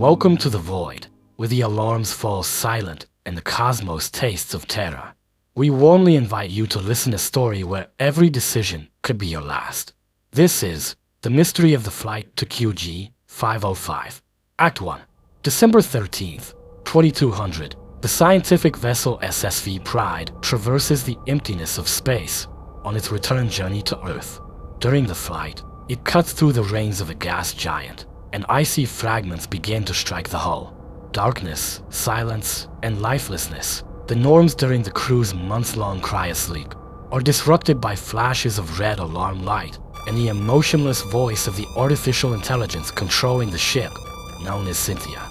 Welcome to the void, where the alarms fall silent and the cosmos tastes of terror. We warmly invite you to listen to a story where every decision could be your last. This is The Mystery of the Flight to QG-505. Act 1. December 13th, 2200. The scientific vessel SSV Pride traverses the emptiness of space on its return journey to Earth. During the flight, it cuts through the reins of a gas giant, and icy fragments begin to strike the hull. Darkness, silence, and lifelessness, the norms during the crew's months-long cryosleep, are disrupted by flashes of red alarm light and the emotionless voice of the artificial intelligence controlling the ship, known as Cynthia.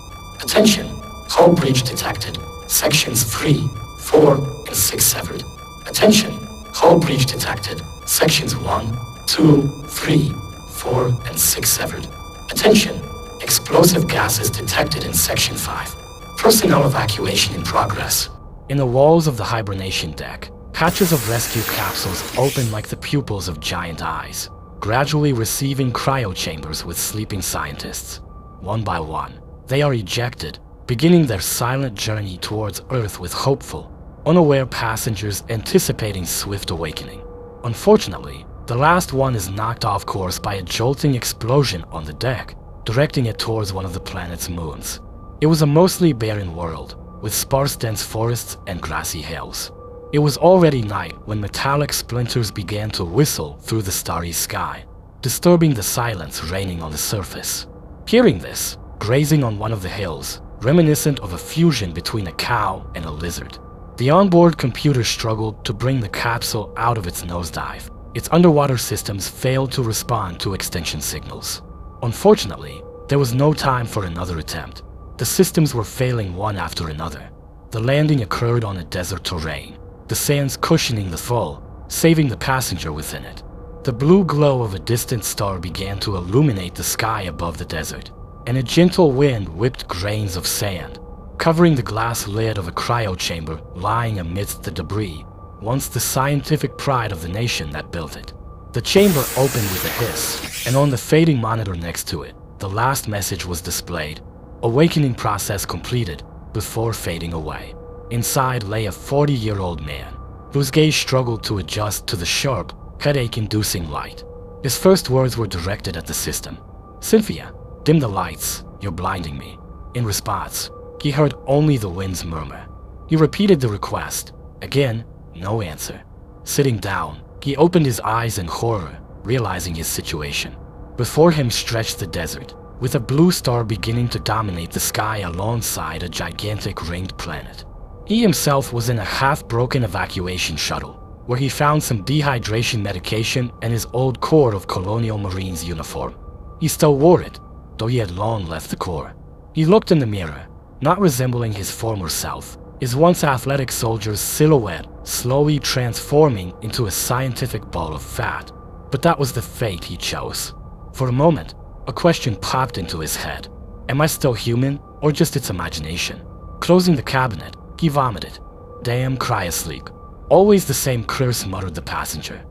Attention! Hull breach detected. Sections 3, 4, and 6 severed. Attention! Hull breach detected. Sections 1, 2, 3, 4, and 6 severed. Attention! Explosive gases detected in Section 5. Personnel evacuation in progress. In the walls of the hibernation deck, patches of rescue capsules open like the pupils of giant eyes, gradually receiving cryochambers with sleeping scientists. One by one, they are ejected, beginning their silent journey towards Earth with hopeful, unaware passengers anticipating swift awakening. Unfortunately, the last one is knocked off course by a jolting explosion on the deck, directing it towards one of the planet's moons. It was a mostly barren world, with sparse dense forests and grassy hills. It was already night when metallic splinters began to whistle through the starry sky, disturbing the silence reigning on the surface. Hearing this, grazing on one of the hills, reminiscent of a fusion between a cow and a lizard, the onboard computer struggled to bring the capsule out of its nosedive. Its underwater systems failed to respond to extension signals. Unfortunately, there was no time for another attempt. The systems were failing one after another. The landing occurred on a desert terrain, the sands cushioning the fall, saving the passenger within it. The blue glow of a distant star began to illuminate the sky above the desert, and a gentle wind whipped grains of sand, covering the glass lid of a cryochamber lying amidst the debris, once the scientific pride of the nation that built it. The chamber opened with a hiss, and on the fading monitor next to it, the last message was displayed: awakening process completed, before fading away. Inside lay a 40-year-old man, whose gaze struggled to adjust to the sharp, headache-inducing light. His first words were directed at the system. "Cynthia, dim the lights, you're blinding me." In response, he heard only the wind's murmur. He repeated the request. Again, no answer. Sitting down, he opened his eyes in horror, realizing his situation. Before him stretched the desert, with a blue star beginning to dominate the sky alongside a gigantic ringed planet. He himself was in a half-broken evacuation shuttle, where he found some dehydration medication and his old Corps of Colonial Marines uniform. He still wore it, though he had long left the Corps. He looked in the mirror, not resembling his former self, his once athletic soldier's silhouette slowly transforming into a scientific ball of fat. But that was the fate he chose. For a moment, a question popped into his head. Am I still human, or just its imagination? Closing the cabinet, he vomited. Damn cryosleep. Always the same curse, muttered the passenger.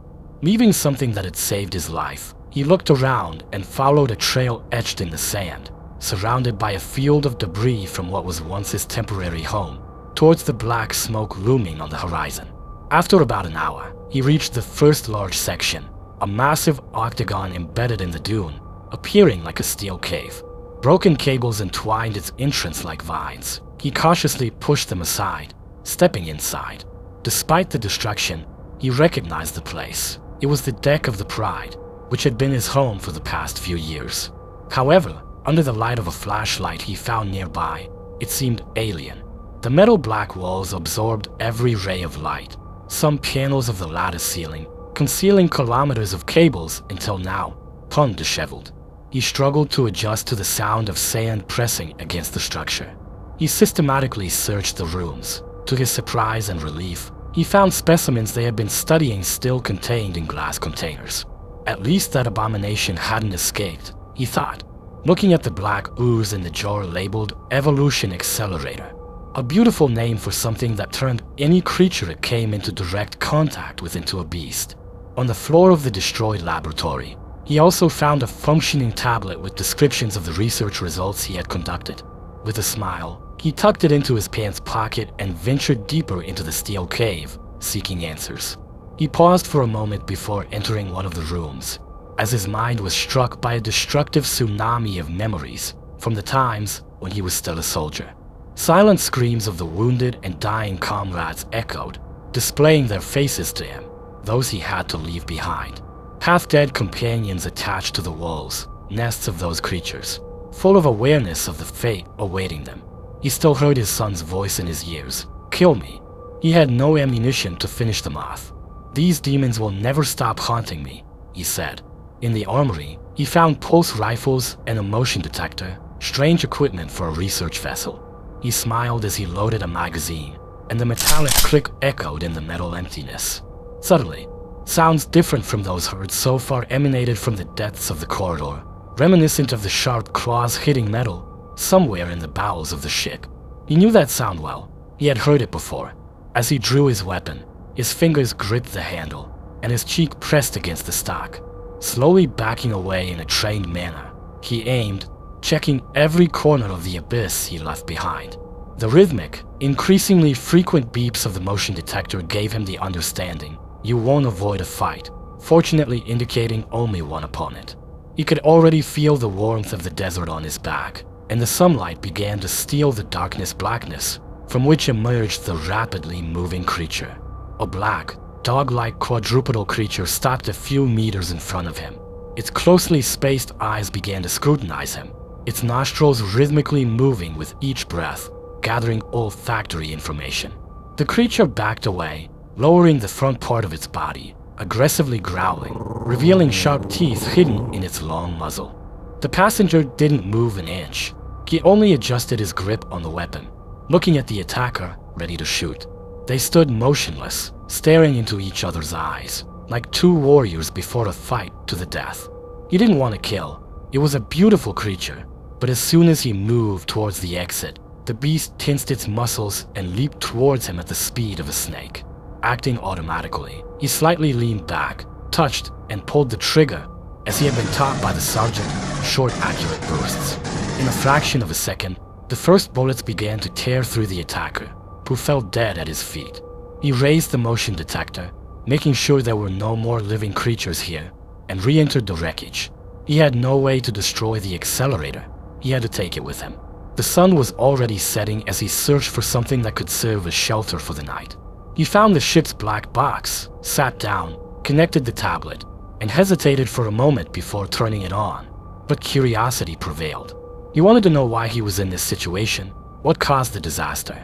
Leaving something that had saved his life, he looked around and followed a trail etched in the sand, surrounded by a field of debris from what was once his temporary home, towards the black smoke looming on the horizon. After about an hour, he reached the first large section, a massive octagon embedded in the dune, appearing like a steel cave. Broken cables entwined its entrance like vines. He cautiously pushed them aside, stepping inside. Despite the destruction, he recognized the place. It was the deck of the Pride, which had been his home for the past few years. However, under the light of a flashlight he found nearby, it seemed alien. The metal black walls absorbed every ray of light, some panels of the lattice ceiling, concealing kilometers of cables until now, hung disheveled. He struggled to adjust to the sound of sand pressing against the structure. He systematically searched the rooms. To his surprise and relief, he found specimens they had been studying still contained in glass containers. At least that abomination hadn't escaped, he thought, looking at the black ooze in the jar labeled Evolution Accelerator. A beautiful name for something that turned any creature it came into direct contact with into a beast. On the floor of the destroyed laboratory, he also found a functioning tablet with descriptions of the research results he had conducted. With a smile, he tucked it into his pants pocket and ventured deeper into the steel cave, seeking answers. He paused for a moment before entering one of the rooms, as his mind was struck by a destructive tsunami of memories from the times when he was still a soldier. Silent screams of the wounded and dying comrades echoed, displaying their faces to him, those he had to leave behind. Half-dead companions attached to the walls, nests of those creatures, full of awareness of the fate awaiting them. He still heard his son's voice in his ears. "Kill me." He had no ammunition to finish them off. "These demons will never stop haunting me," he said. In the armory, he found pulse rifles and a motion detector, strange equipment for a research vessel. He smiled as he loaded a magazine, and the metallic click echoed in the metal emptiness. Suddenly, sounds different from those heard so far emanated from the depths of the corridor, reminiscent of the sharp claws hitting metal somewhere in the bowels of the ship. He knew that sound well. He had heard it before. As he drew his weapon, his fingers gripped the handle, and his cheek pressed against the stock. Slowly backing away in a trained manner, he aimed, checking every corner of the abyss he left behind. The rhythmic, increasingly frequent beeps of the motion detector gave him the understanding, "You won't avoid a fight," fortunately indicating only one opponent. He could already feel the warmth of the desert on his back, and the sunlight began to steal the darkness blackness from which emerged the rapidly moving creature. A black, dog-like quadrupedal creature stopped a few meters in front of him. Its closely spaced eyes began to scrutinize him, its nostrils rhythmically moving with each breath, gathering olfactory information. The creature backed away, lowering the front part of its body, aggressively growling, revealing sharp teeth hidden in its long muzzle. The passenger didn't move an inch. He only adjusted his grip on the weapon, looking at the attacker, ready to shoot. They stood motionless, staring into each other's eyes, like two warriors before a fight to the death. He didn't want to kill. It was a beautiful creature, but as soon as he moved towards the exit, the beast tensed its muscles and leaped towards him at the speed of a snake. Acting automatically, he slightly leaned back, touched, and pulled the trigger, as he had been taught by the sergeant, short, accurate bursts. In a fraction of a second, the first bullets began to tear through the attacker, who fell dead at his feet. He raised the motion detector, making sure there were no more living creatures here, and re-entered the wreckage. He had no way to destroy the accelerator. He had to take it with him. The sun was already setting as he searched for something that could serve as shelter for the night. He found the ship's black box, sat down, connected the tablet, and hesitated for a moment before turning it on. But curiosity prevailed. He wanted to know why he was in this situation, what caused the disaster.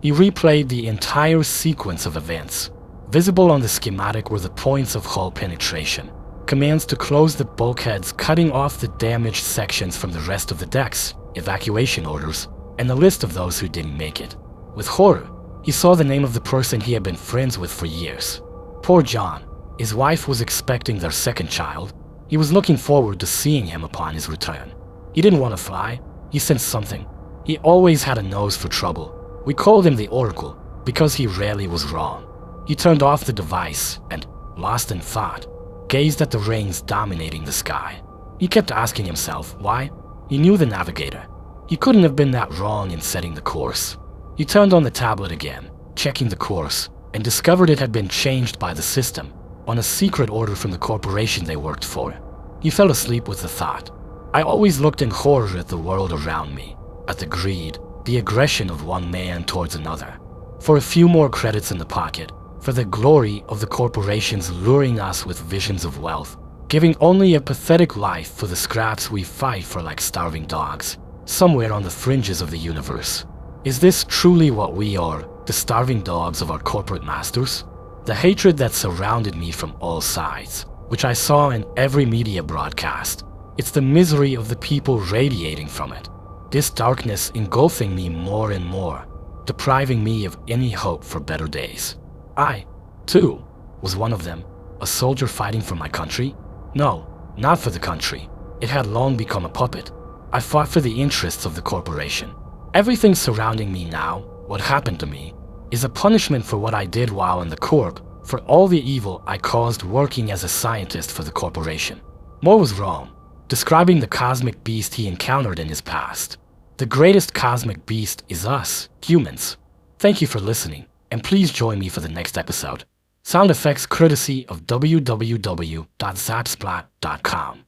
He replayed the entire sequence of events. Visible on the schematic were the points of hull penetration, commands to close the bulkheads, cutting off the damaged sections from the rest of the decks, evacuation orders, and the list of those who didn't make it. With horror, he saw the name of the person he had been friends with for years. Poor John. His wife was expecting their second child. He was looking forward to seeing him upon his return. He didn't want to fly. He sensed something. He always had a nose for trouble. We called him the Oracle because he rarely was wrong. He turned off the device and, lost in thought, gazed at the rings dominating the sky. He kept asking himself why. He knew the navigator. He couldn't have been that wrong in setting the course. He turned on the tablet again, checking the course, and discovered it had been changed by the system on a secret order from the corporation they worked for. He fell asleep with the thought. I always looked in horror at the world around me, at the greed, the aggression of one man towards another. For a few more credits in the pocket, for the glory of the corporations luring us with visions of wealth, giving only a pathetic life for the scraps we fight for like starving dogs, somewhere on the fringes of the universe. Is this truly what we are, the starving dogs of our corporate masters? The hatred that surrounded me from all sides, which I saw in every media broadcast, it's the misery of the people radiating from it. This darkness engulfing me more and more, depriving me of any hope for better days. I, too, was one of them, a soldier fighting for my country? No, not for the country. It had long become a puppet. I fought for the interests of the corporation. Everything surrounding me now, what happened to me, is a punishment for what I did while in the Corp, for all the evil I caused working as a scientist for the corporation. Moore was wrong, describing the cosmic beast he encountered in his past. The greatest cosmic beast is us, humans. Thank you for listening, and please join me for the next episode. Sound effects courtesy of www.zapsplat.com.